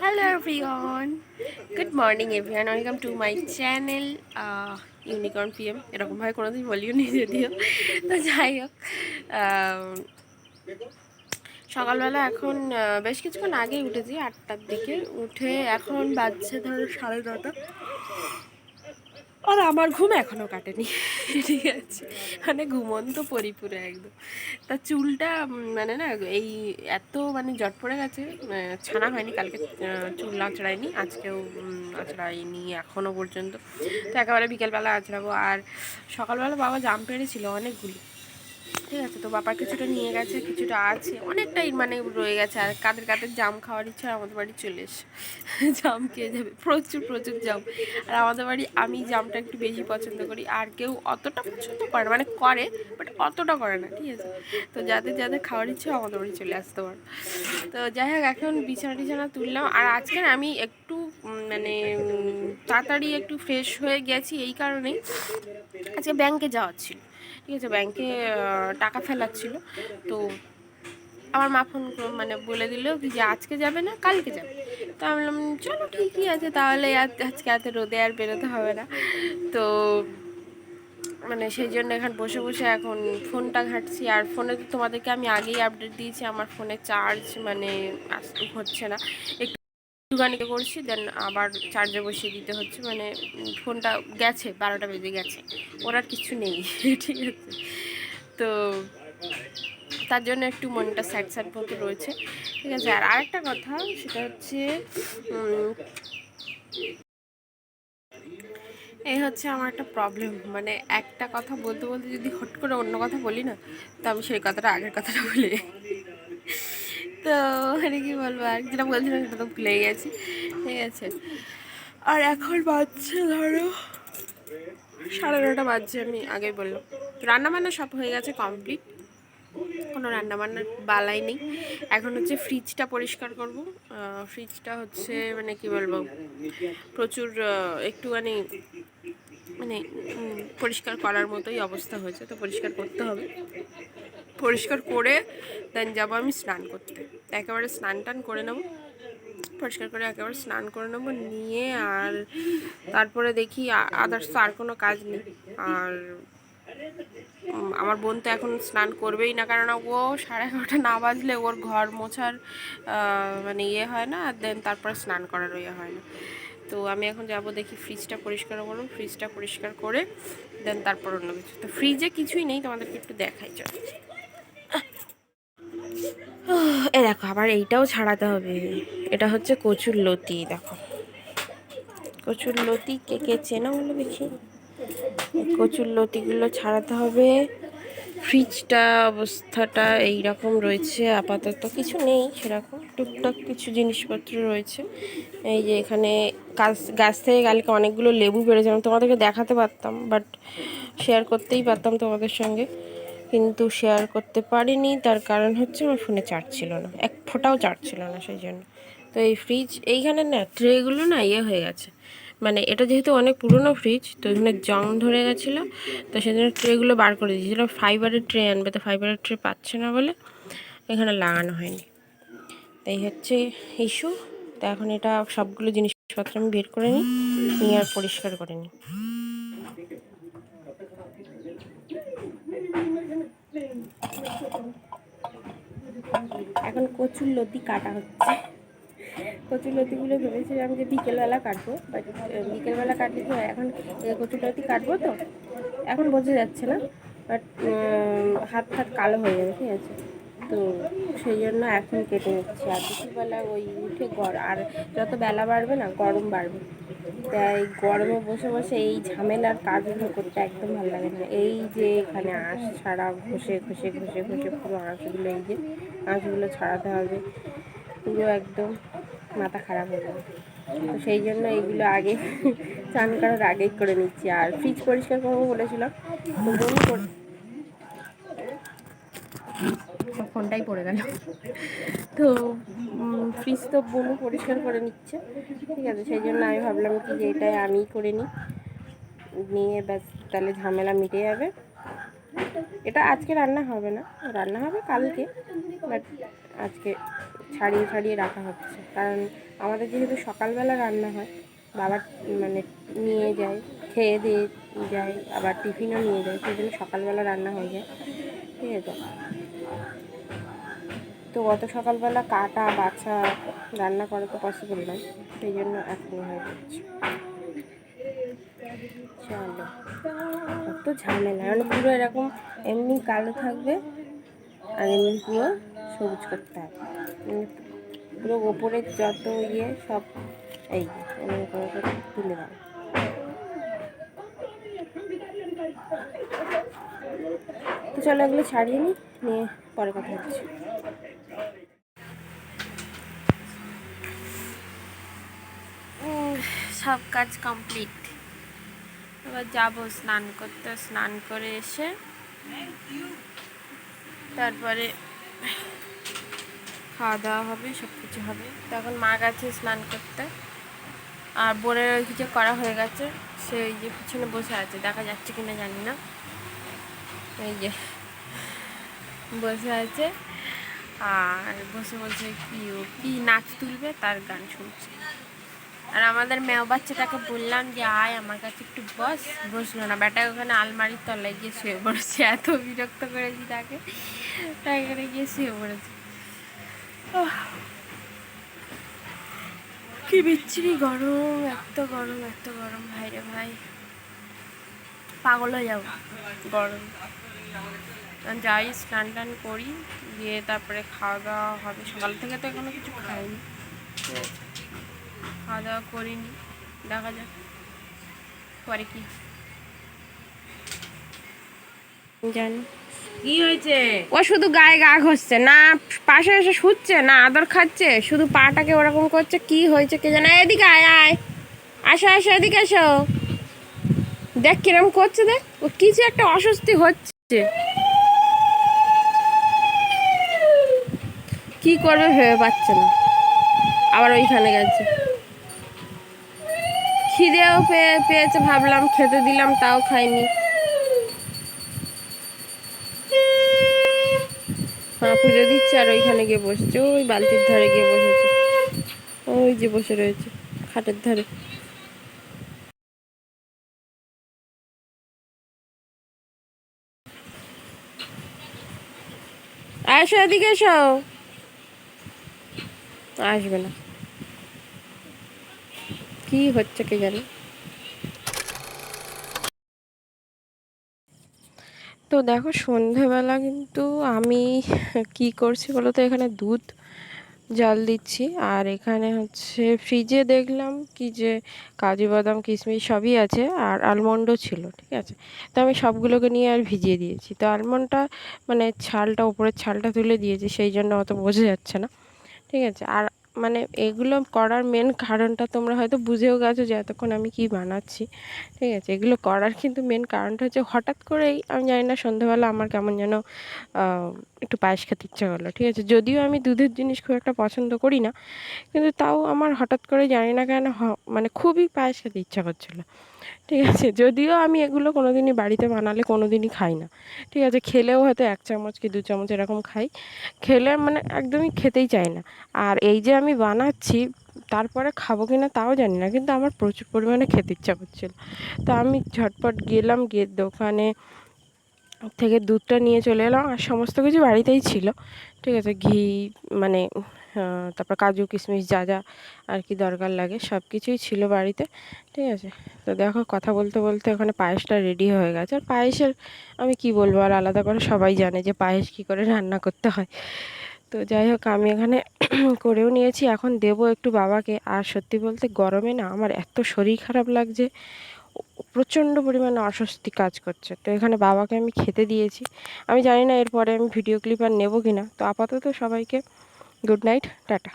Hello everyone. Good morning everyone. Welcome to my channel Unicorn PM. এরকম ভাবে কোনোদিন বলিও নি যদিও। তো যাই হোক, সকালবেলা এখন বেশ কিছুক্ষণ আগেই উঠেছি, 8টার দিকে উঠে এখন বাজছে ধরো 9:30। আর আমার ঘুম এখনও কাটেনি, ঠিক আছে, মানে ঘুমন্ত পরিপুরে একদম। তা চুলটা মানে না এই এত মানে জট পড়ে গেছে, ছানা হয়নি কালকে, চুল আঁচড়ায়নি, আজকেও আঁচড়াইনি এখনও পর্যন্ত। তো একেবারে বিকেলবেলা আঁচড়াবো। আর সকালবেলা বাবা জাম পেড়েছিল অনেকগুলি, ঠিক আছে, তো বাবা কিছুটা নিয়ে গেছে, কিছুটা আছে, অনেকটাই মানে রয়ে গেছে। আর কাদের কাদের জাম খাওয়ার ইচ্ছা আমাদের বাড়ি চলে এসে জাম খেয়ে যাবে, প্রচুর প্রচুর জাম। আর আমাদের বাড়ি আমি জামটা একটু বেশি পছন্দ করি, আর কেউ অতটা পছন্দ করে না, মানে করে বাট অতটা করে না, ঠিক আছে। তো যাদের যাদের খাওয়ার ইচ্ছা আমাদের বাড়ি চলে আসতে পারো। তো যাই হোক, এখন বিছানা টিছানা তুললাম। আর আজকে আমি একটু মানে তাড়াতাড়ি একটু ফ্রেশ হয়ে গেছি এই কারণেই, আজকে ব্যাংকে যাওয়ার ছিল, ঠিক আছে, ব্যাংকে টাকা ফেলাচ্ছিল। তো আমার মা ফোন মানে বলে দিল যে আজকে যাবে না কালকে যাবে। তো আমি বললাম চলো ঠিকই আছে তাহলে, আজকে এত রোদে আর বেরোতে হবে না। তো মানে সেই জন্য এখন বসে বসে এখন ফোনটা ঘাঁটছি। আর ফোনে তো তোমাদেরকে আমি আগেই আপডেট দিয়েছি, আমার ফোনে চার্জ মানে হচ্ছে না, একটুখানি করছি, দেন আবার চার্জে বসিয়ে দিতে হচ্ছে। মানে ফোনটা গেছে, 12টা বেজে গেছে, ওর আর কিছু নেই ঠিক আছে। তো তার জন্য একটু মনটা স্যাড স্যাড মতো রয়েছে, ঠিক আছে। আর আরেকটা কথা, সেটা হচ্ছে এই হচ্ছে আমার একটা প্রবলেম, মানে একটা কথা বলতে বলতে যদি হট করে অন্য কথা বলি না, তো আমি সেই কথাটা আগের কথাটা ভুলে যাই। তো মানে কি বলবো, আর যেটা বলছিলাম সেটা তো ভুলে গেছি, ঠিক আছে। আর এখন বাজছে ধরো 9:30 বাজছে, আমি আগেই বললাম। রান্নাবান্না সব হয়ে গেছে কমপ্লিট, কোনো রান্নাবান্নার বালাই নেই। এখন হচ্ছে ফ্রিজটা পরিষ্কার করব। ফ্রিজটা হচ্ছে মানে কি বলবো, প্রচুর একটুখানি মানে পরিষ্কার করার মতোই অবস্থা হয়েছে, তো পরিষ্কার করতে হবে। পরিষ্কার করে দেন যাবো আমি স্নান করতে, একেবারে স্নান টান করে নেবো, পরিষ্কার করে একেবারে স্নান করে নেবো, নিয়ে আর তারপরে দেখি আদার্স তো আর কোনো কাজ নেই। আর আমার বোন তো এখন স্নান করবেই না, কেননা ও 11:30 না বাজলে ওর ঘর মোছার মানে ইয়ে হয় না, আর দেন তারপরে স্নান করারও ইয়ে হয় না। তো আমি এখন যাব, দেখি ফ্রিজটা পরিষ্কার করবো, ফ্রিজটা পরিষ্কার করে দেন তারপর অন্য কিছু। তো ফ্রিজে কিছুই নেই, তোমাদেরকে একটু দেখাই চলো। এ দেখো, আবার এইটাও ছাড়াতে হবে, এটা হচ্ছে কচুর লতি। দেখো কচুর লতি, কে কে চেনা বলে দেখি। কচুর লতিগুলো ছাড়াতে হবে। ফ্রিজটা অবস্থাটা এই রকম রয়েছে, আপাতত কিছু নেই সেরকম, টুকটাক কিছু জিনিসপত্র রয়েছে। এই যে এখানে গাছ থেকে কালকে অনেকগুলো লেবু পেড়েছে, আমি তোমাদেরকে দেখাতে পারতাম, বাট শেয়ার করতেই পারতাম তোমাদের সঙ্গে, কিন্তু শেয়ার করতে পারিনি। তার কারণ হচ্ছে আমার ফোনে চার্জ ছিল না, এক ফোঁটাও চার্জ ছিল না, সেই জন্য। তো এই ফ্রিজ এইখানে না ট্রেগুলো না ইয়ে হয়ে গেছে, মানে এটা যেহেতু অনেক পুরনো ফ্রিজ, তো এখানে জং ধরে গেছিলো, তো সেজন্য ট্রেগুলো বার করে দিয়েছিলাম। ফাইবারের ট্রে আনবে, তো ফাইবারের ট্রে পাচ্ছে না বলে এখানে লাগানো হয়নি, তাই হচ্ছে ইস্যু। তো এখন এটা সবগুলো জিনিসপত্র আমি বের করে নিই, নিয়ে আর পরিষ্কার করে নিই। এখন কচুর লতি কাটা হচ্ছে। কচুর লতিগুলো ভেবেছিলাম যে বিকেলবেলা কাটবো, বাট বিকেলবেলা কাটলে কি হয়, এখন কচুর লতি কাটবো তো এখন বোঝা যাচ্ছে না, বাট হাত হাত কালো হয়ে যাবে, ঠিক আছে। তো সেই জন্য এখন কেটে নিচ্ছি। আর দুপুরবেলা ওই উঠে আর যত বেলা বাড়বে না গরম বাড়বে, তাই গরমে বসে বসে এই ঝামেলার কাজগুলো করতে একদম ভালো লাগে না। এই যে এখানে আঁশ ছাড়া, ঘষে ঘষে ঘষে ঘষে পুরো আঁশগুলো, এই যে আঁশগুলো ছাড়াতে হবে, পুরো একদম মাথা খারাপ হয়ে যাবে। তো সেই জন্য এইগুলো আগে চান করার আগেই করে নিচ্ছি। আর ফ্রিজ পরিষ্কার করবো বলেছিলাম, তো বমি ফোনটাই পড়ে গেল। তো ফ্রিজ তো বমি পরিষ্কার করে নিচ্ছে, ঠিক আছে। সেই জন্য আমি ভাবলাম কি যে এটাই আমিই করে নিই, নিয়ে ব্যাস তাহলে ঝামেলা মিটে যাবে। এটা আজকে রান্না হবে না, রান্না হবে কালকে, বাট আজকে ছাড়িয়ে ছাড়িয়ে রাখা হচ্ছে, কারণ আমাদের যেহেতু সকালবেলা রান্না হয়, বাবা মানে নিয়ে যায়, খেয়ে দিয়ে যায়, আবার টিফিনও নিয়ে যায়, সেই জন্য সকালবেলা রান্না হয়ে যায়, ঠিক আছে। তো অত সকালবেলা কাটা বাছা রান্না করা তো পসিবল নয়, সেই জন্য এখনই হয়ে যাচ্ছে। চলো, কত ঝামেলা, মানে পুরো এরকম এমনি কালো থাকবে আর এমনি পুরো সবুজ করতে হবে, পুরো ওপরের যত ইয়ে সব এই এমনি করে করে তুলে দাও। তো চলো এগুলো ছাড়িয়ে নিয়ে পরে কথা হচ্ছে। সব কাজ কমপ্লিট, এবার যাবো স্নান করতে, স্নান করে এসে তারপরে খাওয়া দাওয়া হবে, সব কিছু হবে। তখন মা গেছে স্নান করতে, আর বোনের ওই কিছু করা হয়ে গেছে, সে ওই যে পিছনে বসে আছে, দেখা যাচ্ছে কিনা জানি না, এই যে বসে আছে, আর বসে বসে কি নাচ তুলবে তার গান শুনছে। আর আমাদের মেয়ে বাচ্চাটাকে বললাম যে আয় আমার কাছে একটু বসলো না, ব্যাটা ওখানে আলমারির তলায় গিয়ে শুয়ে পড়েছে, এত বিরক্ত করেছি তাকে, তাই এখানে গিয়ে শুয়ে পড়েছে। কি বিচ্ছিরি গরম, এত গরম, এত গরম, ভাই রে ভাই, পাগল হয়ে যাবো গরম। যাই স্নান টান করি, গিয়ে তারপরে খাওয়া দাওয়া হবে। সকাল থেকে তো এখনো কিছু খাইনি, ঠিক আছে, খাওয়া দাওয়া করিনি, দেখা যাক পরে কি জানি কি হয়েছে। ও শুধু গায়ে গা ঘষছে, না পাশে এসে শুচ্ছে, না আদর খাচ্ছে, শুধু পাটাকে ওরকম করছে, কি হয়েছে কে জানে। এদিকে আয় আয়, আসো আসো, এদিকে এসো, দেখ কিরম করছে, দেখ ও কিছু একটা অস্বস্তি হচ্ছে, কি করবে ভেবে পাচ্ছে না, আবার ওইখানে গেছে। খিদেও পেয়েছে, ভাবলাম খেতে দিলাম, তাও খাইনি। মা পুজো দিচ্ছে আর ওইখানে গিয়ে বসছে, ওই বালতির ধারে গিয়ে বসেছে, ওই যে বসে রয়েছে খাটের ধারে। আসো এদিকে এসো, আসবে না, কি হচ্ছে কে জানে। তো দেখো সন্ধেবেলা কিন্তু আমি কি করছি বলো তো, এখানে দুধ জাল দিচ্ছি, আর এখানে হচ্ছে ফ্রিজে দেখলাম কি যে কাজু বাদাম কিশমিশ সবই আছে, আর আলমন্ডও ছিল, ঠিক আছে। তো আমি সবগুলোকে নিয়ে আর ভিজিয়ে দিয়েছি, তো আলমন্ডটা মানে ছালটা, উপরের ছালটা তুলে দিয়েছি, সেই জন্য অত বোঝা যাচ্ছে না, ঠিক আছে। আর মানে এগুলো করার মেন কারণটা তোমরা হয়তো বুঝেও গেছো যে এতক্ষণ আমি কি বানাচ্ছি, ঠিক আছে। এগুলো করার কিন্তু মেন কারণটা হচ্ছে হঠাৎ করেই আমি জানি না সন্ধ্যাবেলা আমার কেমন যেন একটু পায়েস খেতে ইচ্ছা করলো, ঠিক আছে। যদিও আমি দুধের জিনিস খুব একটা পছন্দ করি না, কিন্তু তাও আমার হঠাৎ করে জানি না কেন মানে খুবই পায়েস খেতে ইচ্ছা করছিলো, ঠিক আছে। যদিও আমি এগুলো কোনো দিনই বাড়িতে বানালে কোনো দিনই খাই না, ঠিক আছে। খেলেও হয়তো 1 চামচ কি 2 চামচ এরকম খাই, খেলে মানে একদমই খেতেই চাই না। আর এই যে আমি বানাচ্ছি, তারপরে খাবো কি না তাও জানি না, কিন্তু আমার প্রচুর পরিমাণে খেতে ইচ্ছা করছিলো। তো আমি ঝটপট গেলাম, গিয়ে দোকানে থেকে দুধটা নিয়ে চলে এলাম, আর সমস্ত কিছু বাড়িতেই ছিল, ঠিক আছে। ঘি মানে তারপর কাজু কিশমিশ যা যা আর কি দরকার লাগে সব কিছুই ছিল বাড়িতে, ঠিক আছে। তো দেখো কথা বলতে বলতে ওখানে পায়েসটা রেডি হয়ে গেছে। আর পায়েসের আমি কি বলবো, আর আলাদা করে সবাই জানে যে পায়েস কী করে রান্না করতে হয়। তো যাই হোক আমি এখানে করেও নিয়েছি, এখন দেবো একটু বাবাকে। আর সত্যি বলতে গরমে না আমার এত শরীর খারাপ লাগছে, প্রচণ্ড পরিমাণে অস্বস্তি কাজ করছে। তো এখানে বাবাকে আমি খেতে দিয়েছি, আমি জানি না এরপরে আমি ভিডিও ক্লিপ আর নেবো কি না। তো আপাতত সবাইকে গুড নাইট, টাটা।